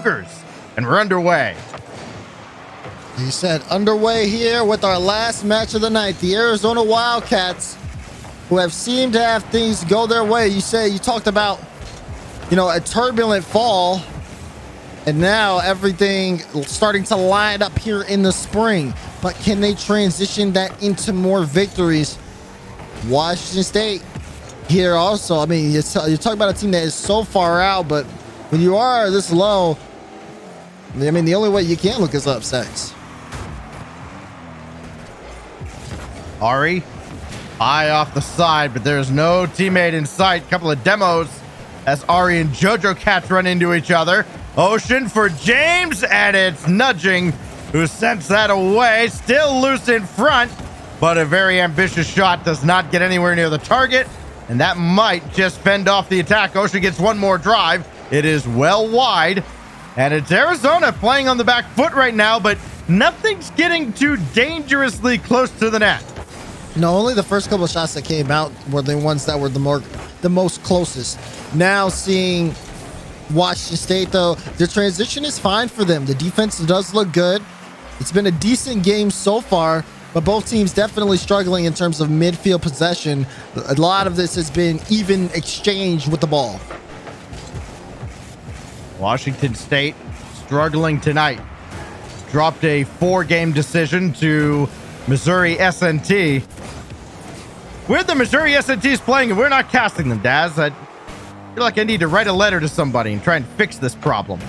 Cougars. And we're underway. You said underway here with our last match of the night. The Arizona Wildcats, who have seemed to have things go their way. You talked about, a turbulent fall. And now everything starting to line up here in the spring. But can they transition that into more victories? Washington State here also. I mean, you're talking about a team that is so far out, but when you are this low, I mean, the only way you can look is up, Sex. Ari, eye off the side, but there's no teammate in sight. Couple of demos as Ari and JoJo Cats run into each other. Ocean for James, and it's Nudging who sends that away. Still loose in front, but a very ambitious shot does not get anywhere near the target, and that might just fend off the attack. Ocean gets one more drive. It is well wide, and it's Arizona playing on the back foot right now, but nothing's getting too dangerously close to the net. No, only the first couple of shots that came out were the ones that were the most closest. Now seeing Washington State, though, the transition is fine for them. The defense does look good. It's been a decent game so far, but both teams definitely struggling in terms of midfield possession. A lot of this has been even exchange with the ball. Washington State struggling tonight. Dropped a 4-game decision to Missouri S&T. Where the Missouri S&T is playing, and we're not casting them, Daz. I feel like I need to write a letter to somebody and try and fix this problem.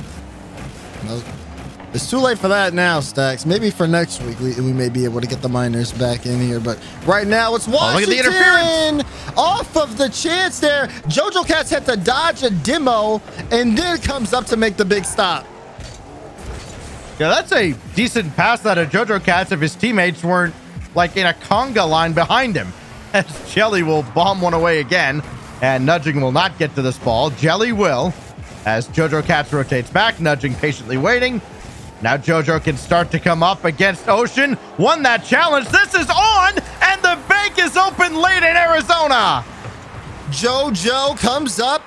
It's too late for that now, Stacks. Maybe for next week we may be able to get the Miners back in here, but right now it's Washington. Look at the interference off of the chance there. JoJo Cats had to dodge a demo and then comes up to make the big stop. Yeah, that's a decent pass out of JoJo Cats if his teammates weren't like in a conga line behind him. As Jelly will bomb one away again, and Nudging will not get to this ball. Jelly will, as JoJo Cats rotates back. Nudging patiently waiting. Now JoJo can start to come up against Ocean. Won that challenge. This is on, and the bank is open late in Arizona. JoJo comes up,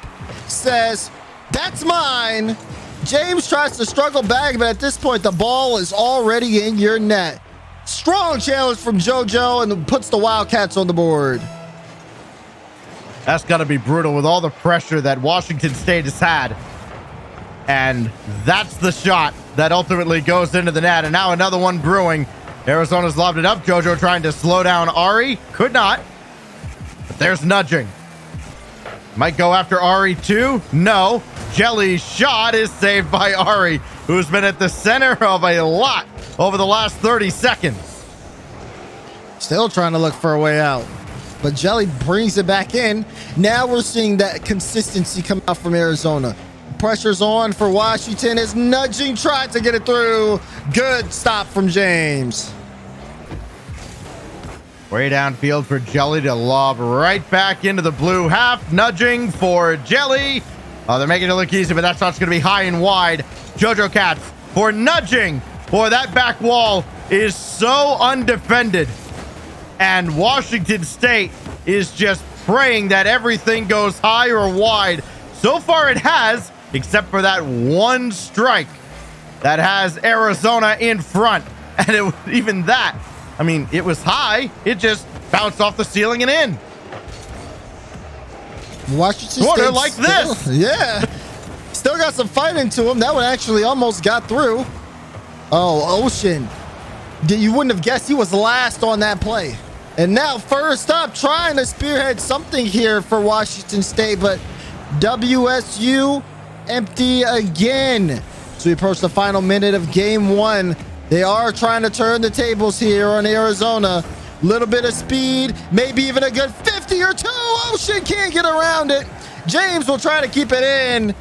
says, "That's mine." James tries to struggle back, but at this point, the ball is already in your net. Strong challenge from JoJo, and puts the Wildcats on the board. That's got to be brutal with all the pressure that Washington State has had. And that's the shot that ultimately goes into the net. And now another one brewing. Arizona's lobbed it up. JoJo trying to slow down Ari. Could not. But there's Nudging. Might go after Ari too. No. Jelly's shot is saved by Ari, who's been at the center of a lot over the last 30 seconds. Still trying to look for a way out, but Jelly brings it back in. Now we're seeing that consistency come out from Arizona. Pressure's on for Washington as Nudging tried to get it through. Good stop from James. Way downfield for Jelly to lob right back into the blue half. Nudging for Jelly. Oh, they're making it look easy, but that shot's going to be high and wide. JoJo Cats for Nudging. Boy, that back wall is so undefended. And Washington State is just praying that everything goes high or wide. So far it has, except for that one strike that has Arizona in front. And even that, I mean, it was high. It just bounced off the ceiling and in. Washington Quarter State like still, this. Yeah. Still got some fight into him. That one actually almost got through. Oh, Ocean. You wouldn't have guessed he was last on that play. And now first up, trying to spearhead something here for Washington State, but WSU empty again. So we approach the final minute of game one. They are trying to turn the tables here on Arizona. Little bit of speed, maybe even a good 50 or two. Ocean can't get around it. James will try to keep it in.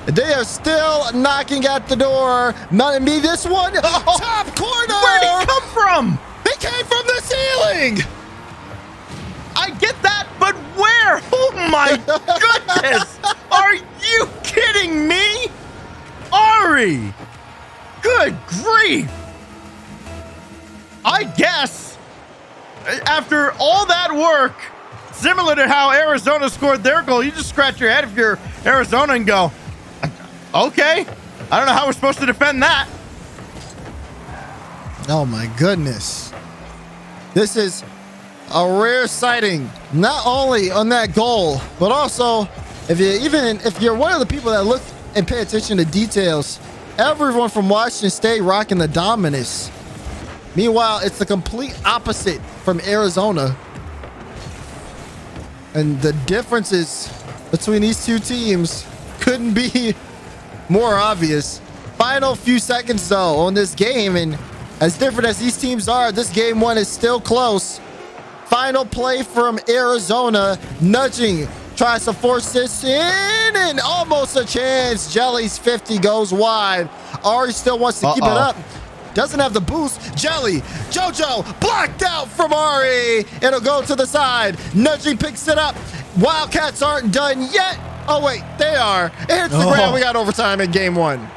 They are still knocking at the door. Maybe this one. Oh, top corner. Where'd he come from? He came from the ceiling. I get that, but where? Oh my goodness. Are you kidding me? Ari. Good grief. I guess after all that work, similar to how Arizona scored their goal, you just scratch your head if you're Arizona and go, okay, I don't know how we're supposed to defend that. Oh my goodness. This is a rare sighting, not only on that goal, but also if you're one of the people that look and pay attention to details, everyone from Washington State rocking the Dominus. Meanwhile, it's the complete opposite from Arizona. And the differences between these two teams couldn't be more obvious. Final few seconds though on this game, and as different as these teams are, this game one is still close. Final play from Arizona. Nudging tries to force this in, and almost a chance. Jelly's 50 goes wide. Ari still wants to keep it up. Doesn't have the boost. Jelly, JoJo, blocked out from Ari. It'll go to the side. Nudging picks it up. Wildcats aren't done yet. Oh, wait, they are. It hits the ground. We got overtime in game one.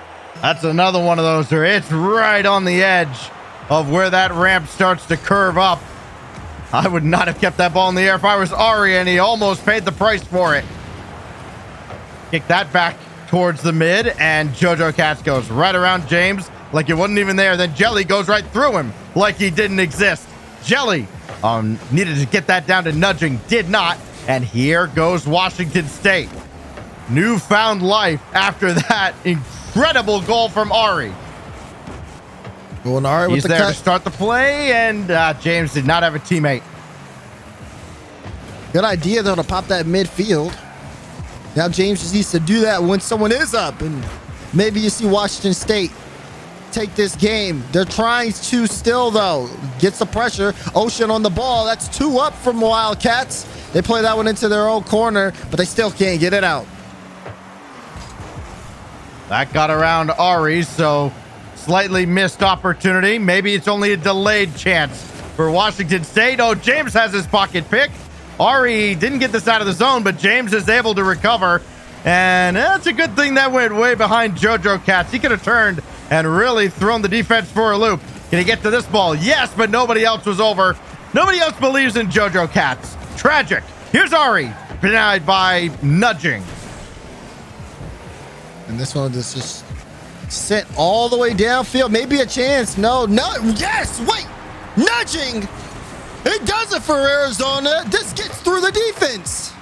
That's another one of those where it's right on the edge of where that ramp starts to curve up. I would not have kept that ball in the air if I was Ari, and he almost paid the price for it. Kick that back towards the mid, and JoJo Cats goes right around James like it wasn't even there. Then Jelly goes right through him like he didn't exist. Jelly needed to get that down to Nudging, did not. And here goes Washington State. Newfound life after that incredible goal from Ari. Going Ari with He's the there cut to start the play, and James did not have a teammate. Good idea, though, to pop that midfield. Now James just needs to do that when someone is up, and maybe you see Washington State take this game. They're trying to still, though. Gets the pressure. Ocean on the ball. That's 2 up from Wildcats. They play that one into their own corner, but they still can't get it out. That got around Ari, so slightly missed opportunity. Maybe it's only a delayed chance for Washington State. Oh, James has his pocket pick. Ari didn't get this out of the zone, but James is able to recover. And that's a good thing that went way behind JoJo Cats. He could have turned and really thrown the defense for a loop. Can he get to this ball? Yes, but nobody else was over. Nobody else believes in JoJo Cats. Tragic. Here's Ari, denied by Nudging. And this one just sent all the way downfield. Maybe a chance. No. Yes, wait. Nudging. It does it for Arizona. This gets through the defense.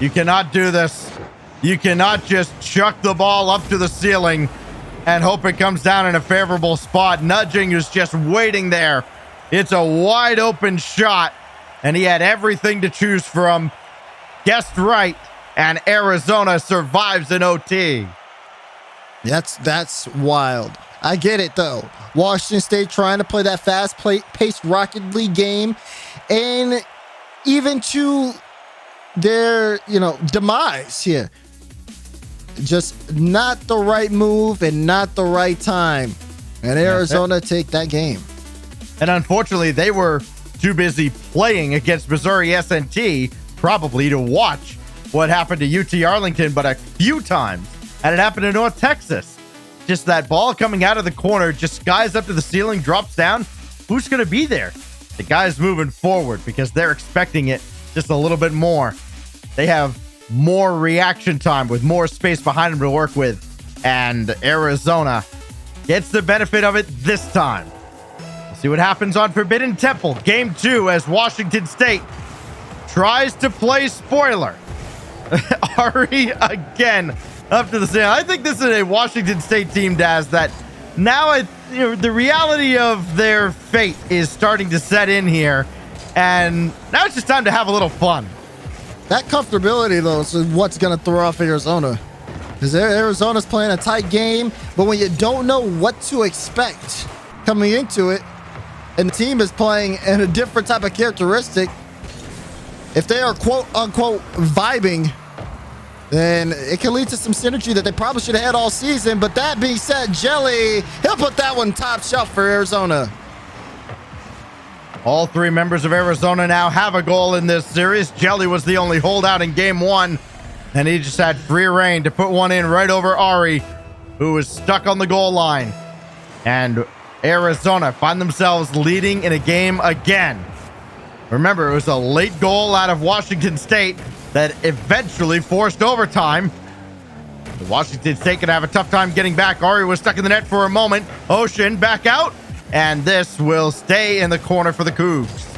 You cannot do this. You cannot just chuck the ball up to the ceiling and hope it comes down in a favorable spot. Nudging is just waiting there. It's a wide open shot, and he had everything to choose from. Guessed right, and Arizona survives in OT. That's wild. I get it, though. Washington State trying to play that fast-paced Rocket League game, and even to their, demise here. Just not the right move and not the right time. And Arizona take that game. And unfortunately, they were too busy playing against Missouri SNT, probably to watch what happened to UT Arlington, but a few times. And it happened in North Texas. Just that ball coming out of the corner, just skies up to the ceiling, drops down. Who's going to be there? The guy's moving forward because they're expecting it just a little bit more. They have more reaction time with more space behind them to work with. And Arizona gets the benefit of it this time. We'll see what happens on Forbidden Temple. Game 2 as Washington State tries to play spoiler. Ari again up to the ceiling. I think this is a Washington State team, Daz, that now the reality of their fate is starting to set in here. And now it's just time to have a little fun. That comfortability, though, is what's going to throw off Arizona. Because Arizona's playing a tight game, but when you don't know what to expect coming into it, and the team is playing in a different type of characteristic, if they are quote-unquote vibing, then it can lead to some synergy that they probably should have had all season. But that being said, Jelly, he'll put that one top shelf for Arizona. All 3 members of Arizona now have a goal in this series. Jelly was the only holdout in game 1, and he just had free reign to put one in right over Ari, who was stuck on the goal line. And Arizona find themselves leading in a game again. Remember, it was a late goal out of Washington State that eventually forced overtime. Washington State gonna have a tough time getting back. Ari was stuck in the net for a moment. Ocean back out, and this will stay in the corner for the Cougs.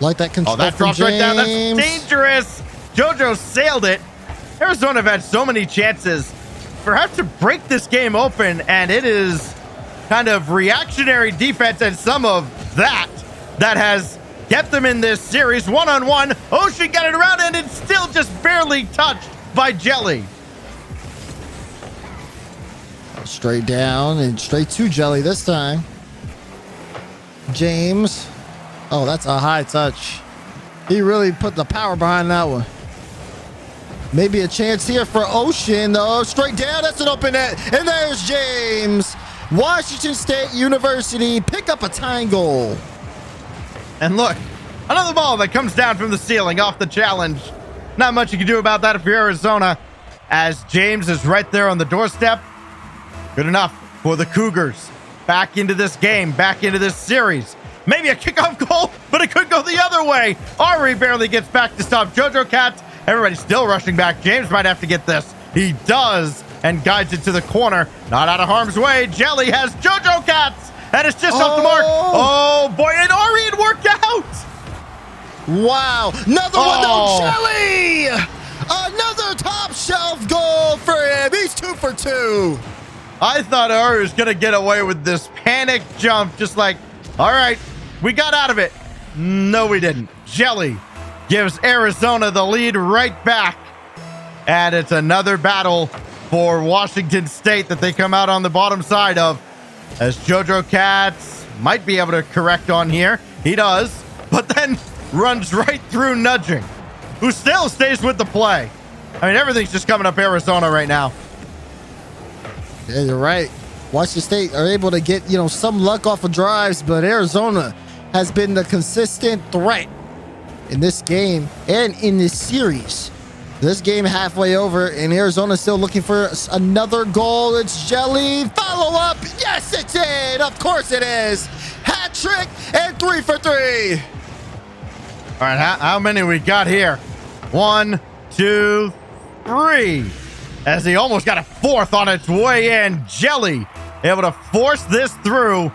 Like that control. Oh, that drops right down. That's dangerous. JoJo sailed it. Arizona have had so many chances perhaps to break this game open, and it is kind of reactionary defense and some of that has kept them in this series. One-on-one. Ocean got it around, and it's still just barely touched by Jelly. Straight down and straight to Jelly this time. James. Oh, that's a high touch. He really put the power behind that one. Maybe a chance here for Ocean, though. Straight down. That's an open net. And there's James. Washington State University pick up a tying goal. And look, another ball that comes down from the ceiling off the challenge. Not much you can do about that if you're Arizona, as James is right there on the doorstep. Good enough for the Cougars. Back into this game, back into this series. Maybe a kickoff goal, but it could go the other way. Ari barely gets back to stop JoJo Cats. Everybody's still rushing back. James might have to get this. He does, and guides it to the corner. Not out of harm's way. Jelly has JoJo Cats, and it's just off the mark. Oh, boy, and Ari had worked out. Wow. Another one, though. Jelly! Another top shelf goal for him. He's 2 for 2. I thought Ari was going to get away with this panic jump, just like, all right, we got out of it. No, we didn't. Jelly gives Arizona the lead right back. And it's another battle for Washington State that they come out on the bottom side of, as JoJo Cats might be able to correct on here. He does, but then runs right through Nudging, who still stays with the play. I mean, everything's just coming up Arizona right now. Yeah, you're right. Washington State are able to get, some luck off of drives, but Arizona has been the consistent threat in this game and in this series. This game halfway over, and Arizona's still looking for another goal. It's Jelly. Follow up. Yes, it's in. Of course it is. Hat trick and 3 for 3. All right, how many we got here? 1, 2, 3. As he almost got a fourth on its way in. Jelly able to force this through,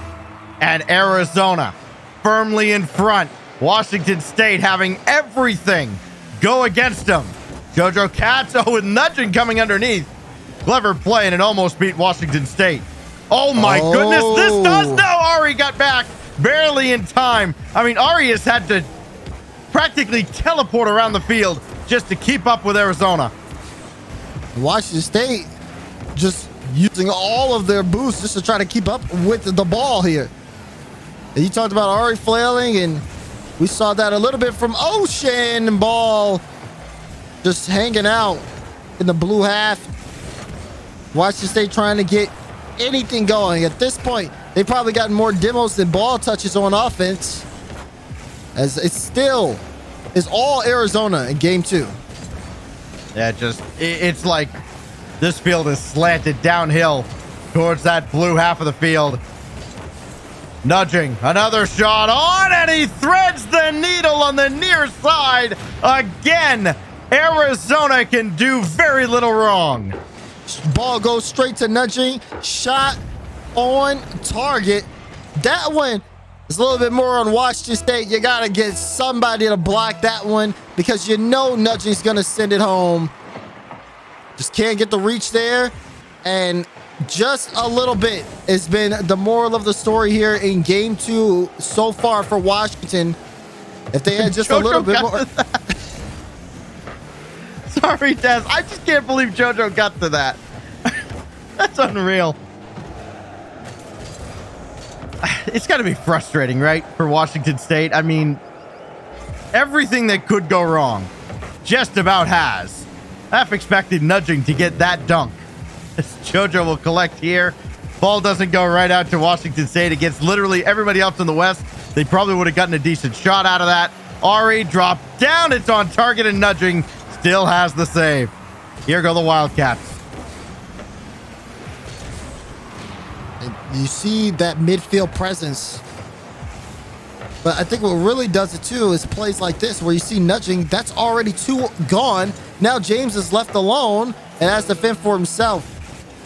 and Arizona firmly in front. Washington State having everything go against them. JoJo Cats, with Nudging coming underneath. Clever play, and it almost beat Washington State. Oh my goodness, this does. No, Ari got back barely in time. I mean, Ari has had to practically teleport around the field just to keep up with Arizona. Washington State just using all of their boosts just to try to keep up with the ball here. And you talked about Ari flailing, and we saw that a little bit from Ocean. Ball just hanging out in the blue half. Washington State trying to get anything going. At this point, they've probably gotten more demos than ball touches on offense, as it still is all Arizona in game 2. Yeah, it's like this field is slanted downhill towards that blue half of the field. Nudging, another shot on, and he threads the needle on the near side again. Arizona can do very little wrong. Ball goes straight to Nudging. Shot on target. That one is a little bit more on Washington State. You got to get somebody to block that one, because Nudging's going to send it home. Just can't get the reach there. And just a little bit has been the moral of the story here in game 2 so far for Washington. If they had just a little bit more. Sorry, Des. I just can't believe JoJo got to that. That's unreal. It's got to be frustrating, right, for Washington State? I mean, everything that could go wrong just about has. Half expected Nudging to get that dunk. JoJo will collect here. Ball doesn't go right out to Washington State. Against literally everybody else in the West, they probably would have gotten a decent shot out of that. Ari dropped down. It's on target, and Nudging still has the save. Here go the Wildcats. You see that midfield presence But I think what really does it too is plays like this where you see nudging. That's already 2 gone. Now James is left alone and has to fend for himself.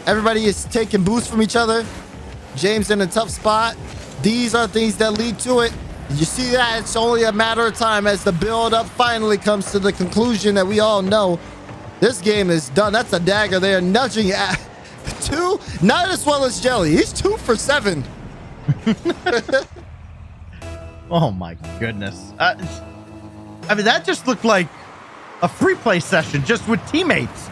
Everybody is taking boosts from each other. James in a tough spot. These are things that lead to it. You see that? It's only a matter of time as the build-up finally comes to the conclusion that we all know. This game is done. That's a dagger there. Nudging at 2. Not as well as Jelly. He's 2 for 7. Oh my goodness. I mean, that just looked like a free play session just with teammates.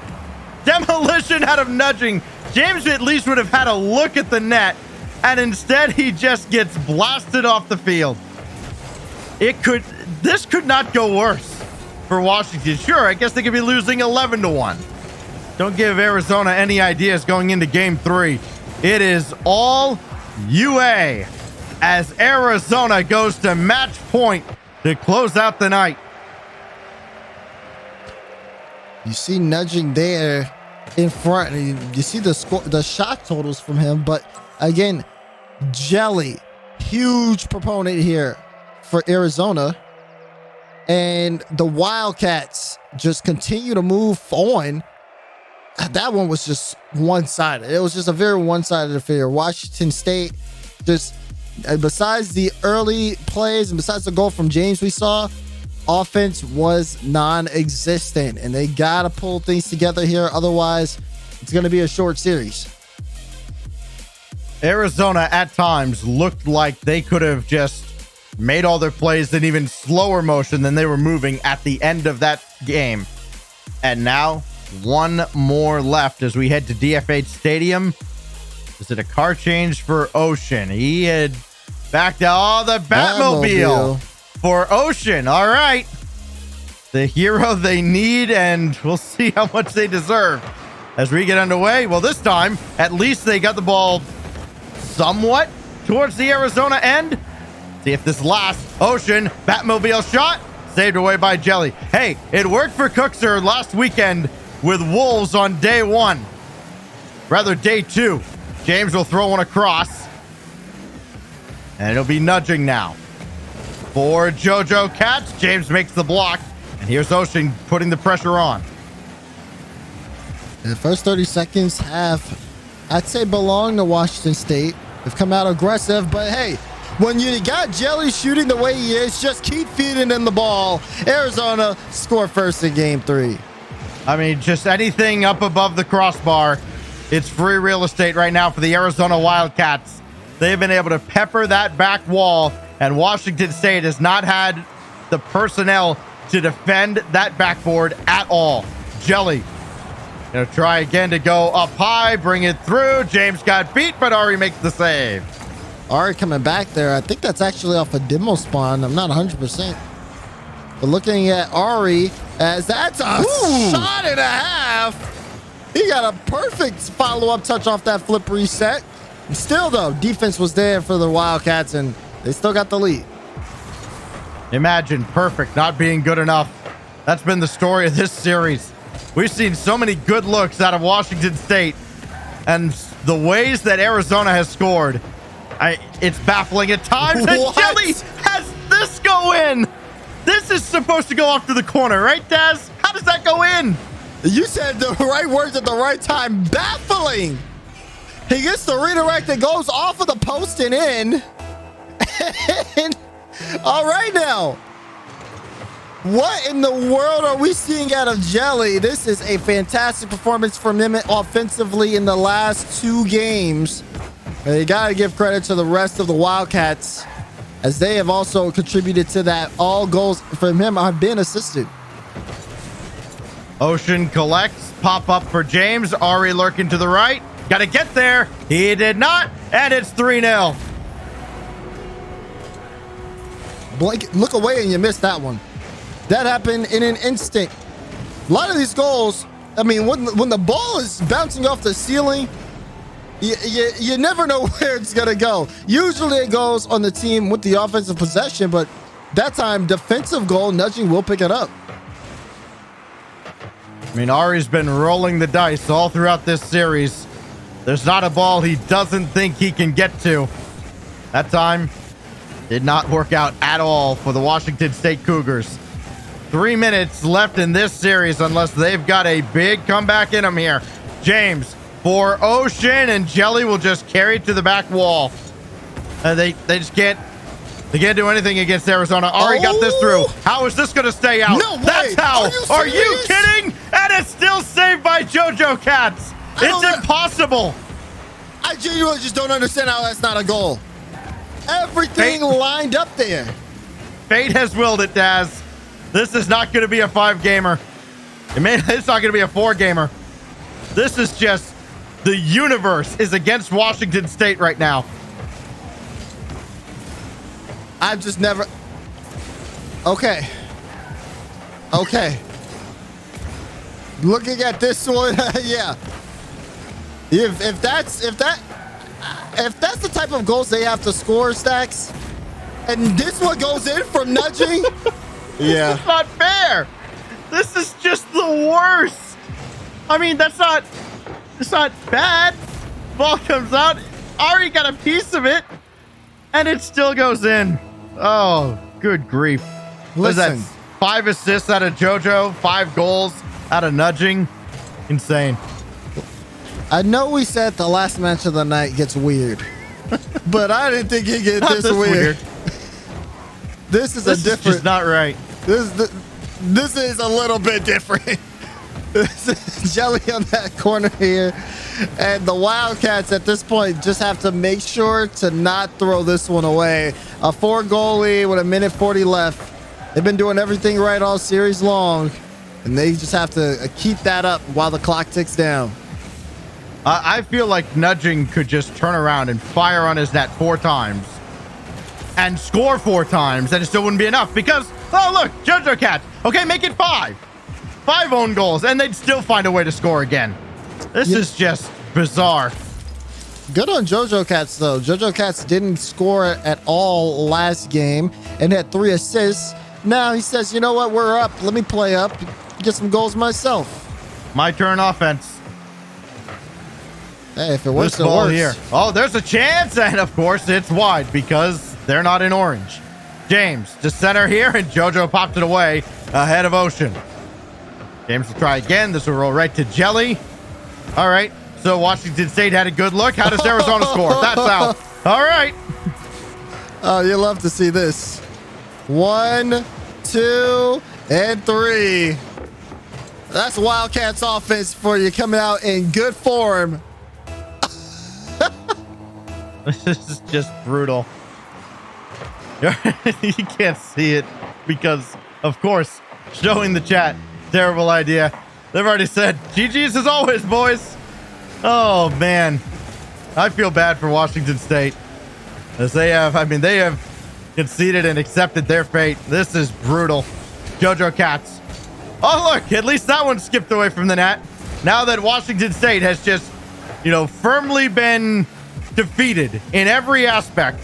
Demolition out of nudging. James at least would have had a look at the net, and instead he just gets blasted off the field. This could not go worse for Washington. Sure, I guess they could be losing 11-1. Don't give Arizona any ideas going into game 3. It is all UA as Arizona goes to match point to close out the night. You see nudging there in front. You see the shot totals from him. But again, Jelly, huge proponent here for Arizona. And the Wildcats just continue to move on. That one was just one-sided. It was just a very one-sided affair. Washington State just... besides the early plays and besides the goal from James we saw, offense was non-existent, and they got to pull things together here. Otherwise, it's going to be a short series. Arizona at times looked like they could have just made all their plays in even slower motion than they were moving at the end of that game. And now, one more left as we head to DFH Stadium. Is it a car change for Ocean? He had backed out the Batmobile for Ocean. All right. The hero they need, and we'll see how much they deserve as we get underway. Well, this time, at least they got the ball somewhat towards the Arizona end. See if this lasts. Ocean, Batmobile shot, saved away by Jelly. Hey, it worked for Cookser last weekend with Wolves on day 1. Rather, day 2. James will throw one across. And it'll be nudging now. For JoJo Cats, James makes the block. And here's Ocean putting the pressure on. The first 30 seconds have, I'd say, belong to Washington State. They've come out aggressive, but hey, when you got Jelly shooting the way he is, just keep feeding him the ball. Arizona score first in game 3. I mean, just anything up above the crossbar. It's free real estate right now for the Arizona Wildcats. They've been able to pepper that back wall, and Washington State has not had the personnel to defend that backboard at all. Jelly gonna try again to go up high, bring it through. James got beat, but Ari makes the save. Ari coming back there. I think that's actually off a demo spawn. I'm not 100%. But looking at Ari, as that's a shot and a half. He got a perfect follow-up touch off that flip reset. Still, though, defense was there for the Wildcats, and they still got the lead. Imagine perfect not being good enough. That's been the story of this series. We've seen so many good looks out of Washington State, and the ways that Arizona has scored, it's baffling at times. And Jelly has this go in. This is supposed to go off to the corner, right, Daz? How does that go in? You said the right words at the right time. Baffling. He gets the redirect that goes off of the post and in. And, all right now. What in the world are we seeing out of Jelly? This is a fantastic performance from him offensively in the last 2 games. And you got to give credit to the rest of the Wildcats, as they have also contributed to that. All goals from him have been assisted. Ocean collects, pop up for James. Ari lurking to the right. Got to get there. He did not. And it's 3-0. Blink, look away and you missed that one. That happened in an instant. A lot of these goals, I mean, when the ball is bouncing off the ceiling, you never know where it's going to go. Usually it goes on the team with the offensive possession, but that time, defensive goal, nudging will pick it up. I mean, Ari's been rolling the dice all throughout this series. There's not a ball he doesn't think he can get to. That time, Did not work out at all for the Washington State Cougars. 3 minutes left in this series unless they've got a big comeback in them here. James for Ocean, and Jelly will just carry it to the back wall. They just can't. They can't do anything against Arizona. Ari got this through. How is this going to stay out? No way. That's how. Are you kidding? And it's still saved by JoJo Cats. It's impossible. I genuinely just don't understand how that's not a goal. Everything lined up there. Fate has willed it, Daz. This is not going to be a 5-gamer. It's not going to be a 4-gamer. This is just the universe is against Washington State right now. I've just never. Okay. Looking at this one, yeah. If that's the type of goals they have to score, Stacks, and this one goes in from nudging, yeah, this is not fair. This is just the worst. I mean, it's not bad. Ball comes out. Ari got a piece of it, and it still goes in. Oh, good grief. What is that? 5 assists out of JoJo, 5 goals out of nudging. Insane. I know we said the last match of the night gets weird, but I didn't think it get this weird. This is just not right. This is a little bit different. This is Jelly on that corner here. And the Wildcats at this point just have to make sure to not throw this one away. A 4-goal lead with 1:40 left. They've been doing everything right all series long, and they just have to keep that up while the clock ticks down. I feel like nudging could just turn around and fire on his net 4 times and score 4 times, and it still wouldn't be enough because, oh, look, JoJo Cats. Okay, make it 5. 5 own goals, and they'd still find a way to score again. This is just bizarre. Good on JoJo Cats, though. JoJo Cats didn't score at all last game and had 3 assists. Now he says, you know what? We're up. Let me play up, get some goals myself. My turn offense. Hey, if it works, it works. Here. Oh, there's a chance, and of course it's wide because they're not in orange. James to center here, and JoJo popped it away ahead of Ocean. James will try again. This will roll right to Jelly. All right. So Washington State had a good look. How does Arizona score? That's out. All right. Oh, you love to see this. 1, 2, and 3. That's Wildcats offense for you, coming out in good form. This is just brutal. You can't see it because, of course, showing the chat. Terrible idea. They've already said, GG's as always, boys. Oh, man. I feel bad for Washington State. As they have conceded and accepted their fate. This is brutal. JoJo Cats. Oh, look, at least that one skipped away from the net. Now that Washington State has just, firmly been defeated in every aspect.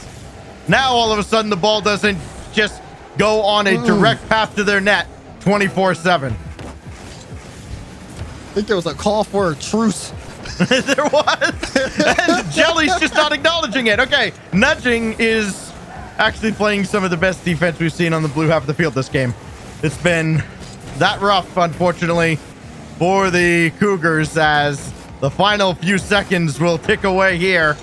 Now, all of a sudden, the ball doesn't just go on a direct path to their net 24/7. I think there was a call for a truce. There was. And Jelly's just not acknowledging it. Okay, nudging is actually playing some of the best defense we've seen on the blue half of the field this game. It's been that rough, unfortunately, for the Cougars as the final few seconds will tick away here.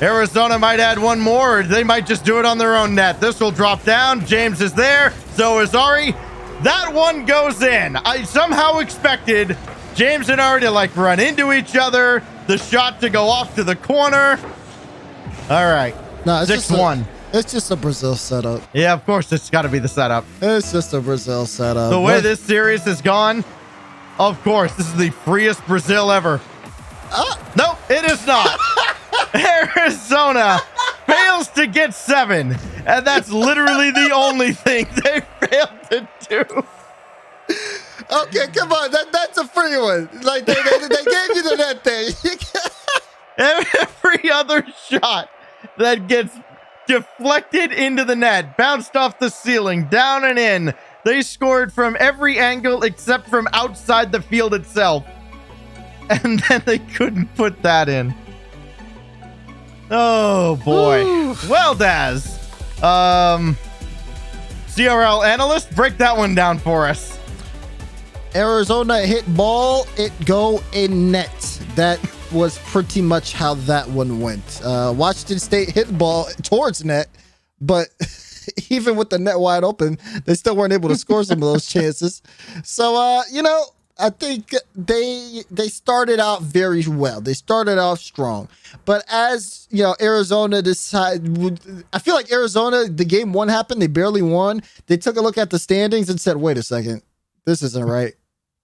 Arizona might add one more, or they might just do it on their own net. This will drop down. James is there. So is Ari. That one goes in. I somehow expected James and Ari to run into each other. The shot to go off to the corner. All right. No, it's 6-1. It's just a Brazil setup. Yeah, of course, it's got to be the setup. It's just a Brazil setup. The way this series has gone, of course, this is the freest Brazil ever. Nope, it is not. Arizona fails to get 7, and that's literally the only thing they failed to do. Okay, come on. That's a free one. They gave you the net thing. Every other shot that gets deflected into the net, bounced off the ceiling, down and in. They scored from every angle except from outside the field itself. And then they couldn't put that in. Oh, boy. Ooh. Well, Daz, CRL analyst, break that one down for us. Arizona hit ball, it go in net. That was pretty much how that one went. Washington State hit ball towards net, but even with the net wide open, they still weren't able to score some of those chances. So, I think they started out very well. They started out strong. But as, Arizona decided, I feel like Arizona, the game one happened, they barely won. They took a look at the standings and said, wait a second, this isn't right.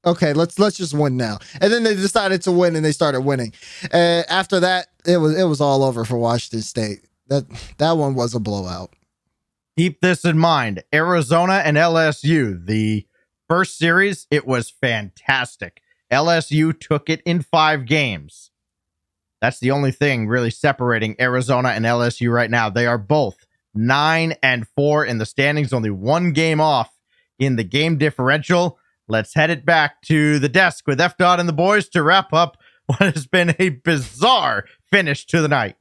Okay, let's just win now. And then they decided to win and they started winning. After that, it was all over for Washington State. That one was a blowout. Keep this in mind. Arizona and LSU, the first series, it was fantastic. LSU took it in 5 games. That's the only thing really separating Arizona and LSU right now. They are both 9-4 in the standings, only 1 game off in the game differential. Let's head it back to the desk with F. Dot and the boys to wrap up what has been a bizarre finish to the night.